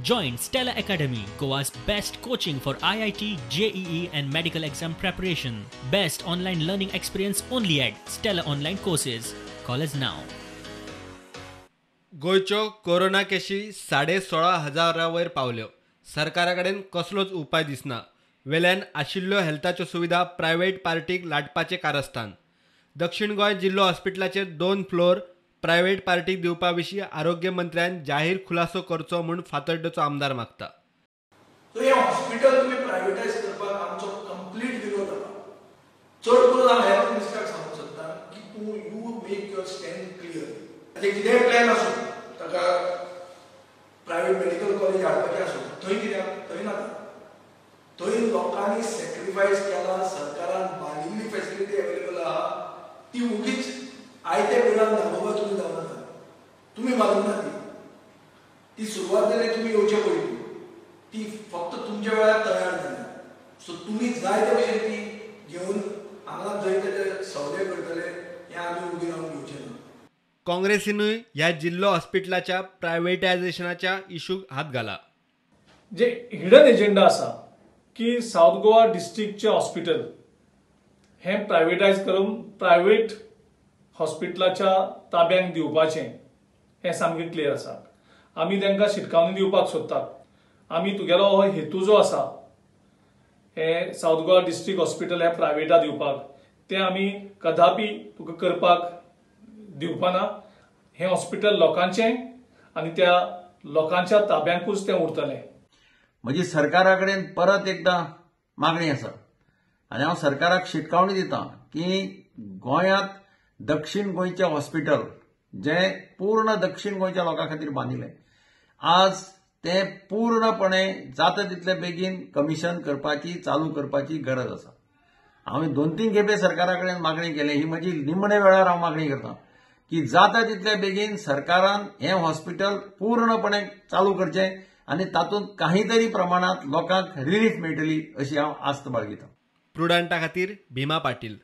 Join Stella Academy, Goa's best coaching for IIT, JEE and medical exam preparation. Best online learning experience only at Stella Online Courses. Call us now. गोयच्यो corona केशी 16,500 वयर पावल्यो. सरकाराकडेन कसलोच उपाय दिसना. वेल्यान आशिल्ल्यो हेल्थाच्यो सुविधा प्रायव्हेट पार्टीक लाटपाचें कारस्थान. दक्षिण गोंय जिल्लो हॉस्पिटलाचे 2 फ्लोर प्रायव्हेट पार्टीक दिवपा विशीं आरोग्य मंत्र्यान जाहीर खुलासो करचो म्हूण फातर्डेचो आमदार मागता. हे हॉस्पिटल तुम्ही प्रायव्हेटायज करपाक आमचो कंप्लीट विरोध आसा. चड करून हांव हेल्थ मिनिस्टराक सांगूंक सोदतां की you make your stand clear. ताचे कितेंय प्लॅन आसूं, ताका प्रायव्हेट मेडिकल कॉलेज हाडपाचें आसूं, थंय कित्याक थंय नाका. थंय लोकांनी सॅक्रिफायस केला, सरकारान बांदिल्ली फॅसिलिटी अवेलेबल आहा, ती उगीच आयत्या बिळान दाखोवपा तुमी जावनाका. तुमी बांदूंक ना ती सुरवात जाली तुमी येवचे पयलीं. ती फक्त तुमच्या वेळार तयार जाली. सो तुमी जाय ते भशेन ती घेवन हांगा जंय तेजे सौदे करतले हें आमी उबी रावन घेवचें ना. काँग्रेसीनूय ह्या जिल्लो हॉस्पिटलाच्या प्रायव्हेटायझेशनाच्या इशूक हात घाला. जे हिडन एजेंडा आसा की साऊथ गोवा डिस्ट्रिक्टचे हॉस्पिटल हे प्रायव्हेटायज करून प्रायव्हेट हॉस्पिटलाच्या ताब्यांत दिवपाचें हें सामकें क्लियर आसा. आमी तांकां शिटकावणी दिवपाक सोदतात. आमी तुगेलो हो हेतू जो आसा हे साऊथ गोवा डिस्ट्रिक्ट हॉस्पिटल हे प्रायव्हेटा दिवपाक तें आमी कदापि तुका करपाक दिवपाना. हें हॉस्पिटल लोकांचें आनी त्या लोकांच्या ताब्यांकूच तें उरतलें. म्हजी सरकारा कडेन परत एकदां मागणी आसा आनी हांव सरकाराक शिटकावणी दितां की गोंयांत दक्षिण गोंयचें हॉस्पिटल जें पूर्ण दक्षिण गोंयच्या लोकां खातीर बांदिल्लें, आज तें पूर्णपणे जाता तितले बेगीन कमिशन करपाची, चालू करपाची गरज आसा. हांवें 2-3 खेपे सरकारा कडेन मागणी केली. ही म्हजी निमणे वेळार हांव मागणी करतां की जाता तितले बेगीन सरकारान हें हॉस्पिटल पूर्णपणे चालू करचें आनी तातूंत काही तरी प्रमाणात लोकांक रिलीफ मेळटली अशी हांव आस्त बाळगितां. प्रुडंटा खातीर भीमा पाटील.